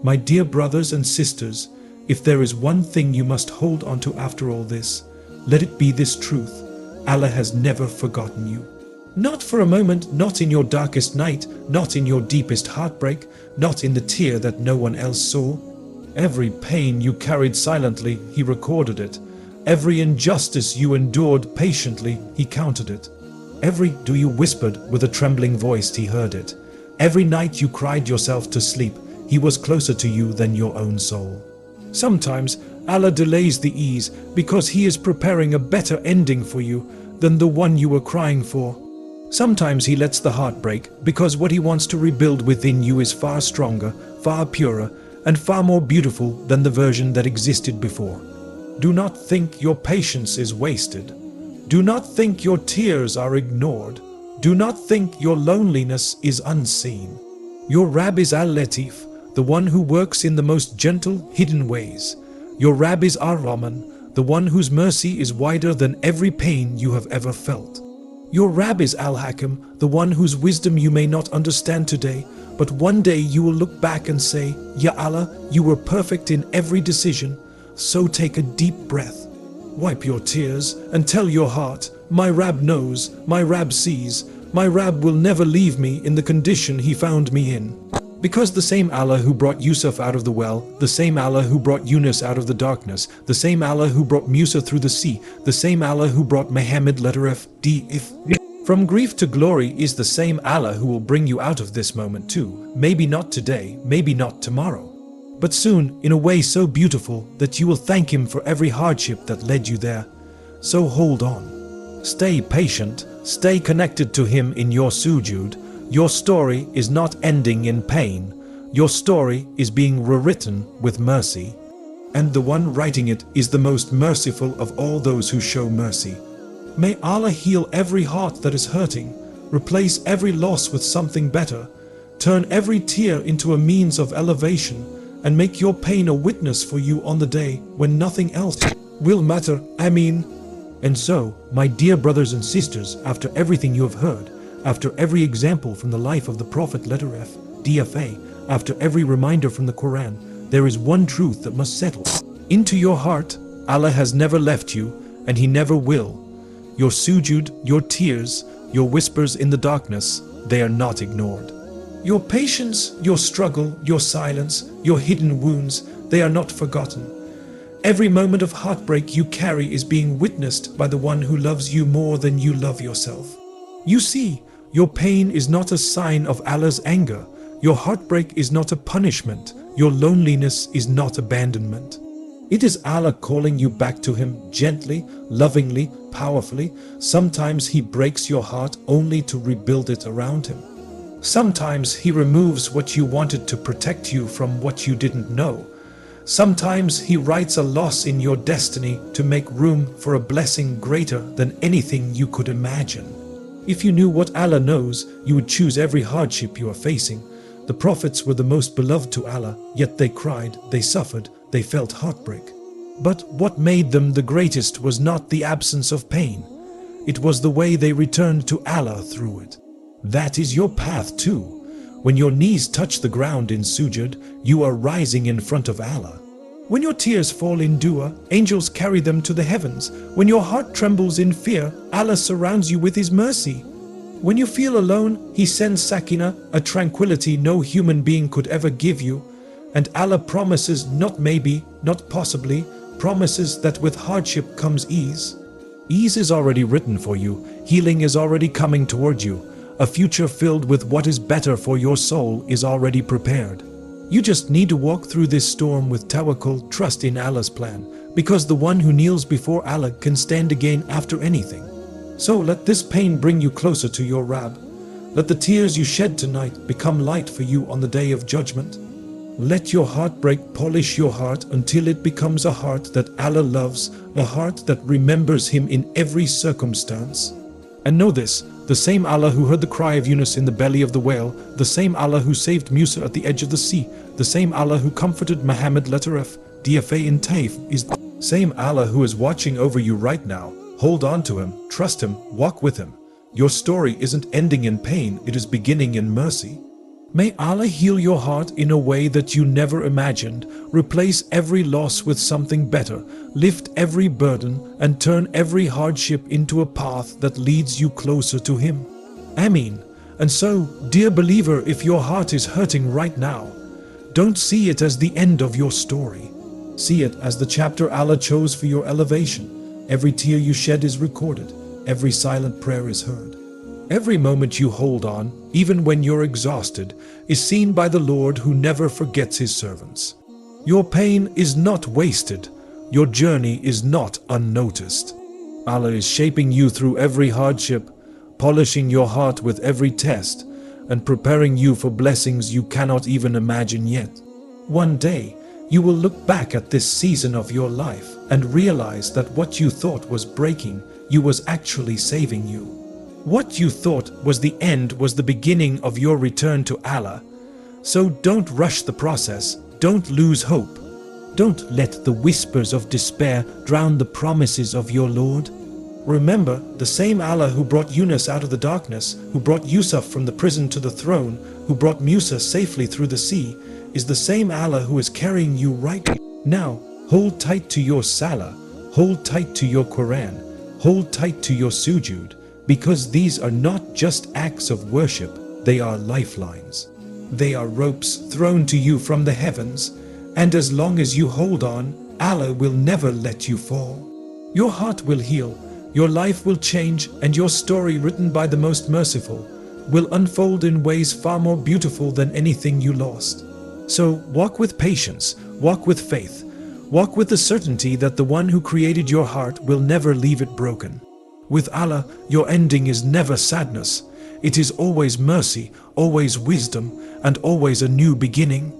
My dear brothers and sisters, if there is one thing you must hold on to after all this, let it be this truth: Allah has never forgotten you. Not for a moment, not in your darkest night, not in your deepest heartbreak, not in the tear that no one else saw. Every pain you carried silently, He recorded it. Every injustice you endured patiently, He counted it. Every do you whispered with a trembling voice, He heard it. Every night you cried yourself to sleep, He was closer to you than your own soul. Sometimes Allah delays the ease because He is preparing a better ending for you than the one you were crying for. Sometimes He lets the heart break because what He wants to rebuild within you is far stronger, far purer, and far more beautiful than the version that existed before. Do not think your patience is wasted. Do not think your tears are ignored. Do not think your loneliness is unseen. Your Rabb is Al-Latif, the one who works in the most gentle, hidden ways. Your Rabb is Ar-Rahman, the one whose mercy is wider than every pain you have ever felt. Your Rabb is Al-Hakim, the one whose wisdom you may not understand today, but one day you will look back and say, Ya Allah, you were perfect in every decision, so take a deep breath. Wipe your tears and tell your heart, my Rabb knows, my Rabb sees, my Rabb will never leave me in the condition He found me in. Because the same Allah who brought Yusuf out of the well, the same Allah who brought Yunus out of the darkness, the same Allah who brought Musa through the sea, the same Allah who brought Muhammad from grief to glory is the same Allah who will bring you out of this moment too. Maybe not today, maybe not tomorrow, but soon in a way so beautiful that you will thank Him for every hardship that led you there. So hold on. Stay patient, stay connected to Him in your sujood. Your story is not ending in pain. Your story is being rewritten with mercy. And the one writing it is the most merciful of all those who show mercy. May Allah heal every heart that is hurting, replace every loss with something better, turn every tear into a means of elevation, and make your pain a witness for you on the day when nothing else will matter. Ameen. And so, my dear brothers and sisters, after everything you have heard, after every example from the life of the Prophet DFA, after every reminder from the Quran, there is one truth that must settle into your heart: Allah has never left you, and He never will. Your sujood, your tears, your whispers in the darkness, they are not ignored. Your patience, your struggle, your silence, your hidden wounds, they are not forgotten. Every moment of heartbreak you carry is being witnessed by the one who loves you more than you love yourself. You see, your pain is not a sign of Allah's anger. Your heartbreak is not a punishment. Your loneliness is not abandonment. It is Allah calling you back to Him gently, lovingly, powerfully. Sometimes He breaks your heart only to rebuild it around Him. Sometimes He removes what you wanted to protect you from what you didn't know. Sometimes He writes a loss in your destiny to make room for a blessing greater than anything you could imagine. If you knew what Allah knows, you would choose every hardship you are facing. The prophets were the most beloved to Allah, yet they cried, they suffered, they felt heartbreak. But what made them the greatest was not the absence of pain. It was the way they returned to Allah through it. That is your path too. When your knees touch the ground in sujood, you are rising in front of Allah. When your tears fall in dua, angels carry them to the heavens. When your heart trembles in fear, Allah surrounds you with His mercy. When you feel alone, He sends sakina, a tranquility no human being could ever give you. And Allah promises, not maybe, not possibly, promises that with hardship comes ease. Ease is already written for you. Healing is already coming toward you. A future filled with what is better for your soul is already prepared. You just need to walk through this storm with tawakkul, trust in Allah's plan, because the one who kneels before Allah can stand again after anything. So let this pain bring you closer to your Rabb. Let the tears you shed tonight become light for you on the day of judgment. Let your heartbreak polish your heart until it becomes a heart that Allah loves, a heart that remembers Him in every circumstance. And know this, the same Allah who heard the cry of Yunus in the belly of the whale, the same Allah who saved Musa at the edge of the sea, the same Allah who comforted Muhammad DFA in Taif, is the same Allah who is watching over you right now. Hold on to Him, trust Him, walk with Him. Your story isn't ending in pain, it is beginning in mercy. May Allah heal your heart in a way that you never imagined, replace every loss with something better, lift every burden, and turn every hardship into a path that leads you closer to Him. Ameen. And so, dear believer, if your heart is hurting right now, don't see it as the end of your story. See it as the chapter Allah chose for your elevation. Every tear you shed is recorded. Every silent prayer is heard. Every moment you hold on, even when you're exhausted, is seen by the Lord who never forgets His servants. Your pain is not wasted. Your journey is not unnoticed. Allah is shaping you through every hardship, polishing your heart with every test, and preparing you for blessings you cannot even imagine yet. One day, you will look back at this season of your life and realize that what you thought was breaking you was actually saving you. What you thought was the end was the beginning of your return to Allah. So don't rush the process, don't lose hope. Don't let the whispers of despair drown the promises of your Lord. Remember, the same Allah who brought Yunus out of the darkness, who brought Yusuf from the prison to the throne, who brought Musa safely through the sea, is the same Allah who is carrying you right now. Hold tight to your Salah, hold tight to your Quran, hold tight to your Sujud, because these are not just acts of worship, they are lifelines. They are ropes thrown to you from the heavens, and as long as you hold on, Allah will never let you fall. Your heart will heal, your life will change, and your story, written by the Most Merciful, will unfold in ways far more beautiful than anything you lost. So walk with patience, walk with faith, walk with the certainty that the one who created your heart will never leave it broken. With Allah, your ending is never sadness. It is always mercy, always wisdom, and always a new beginning.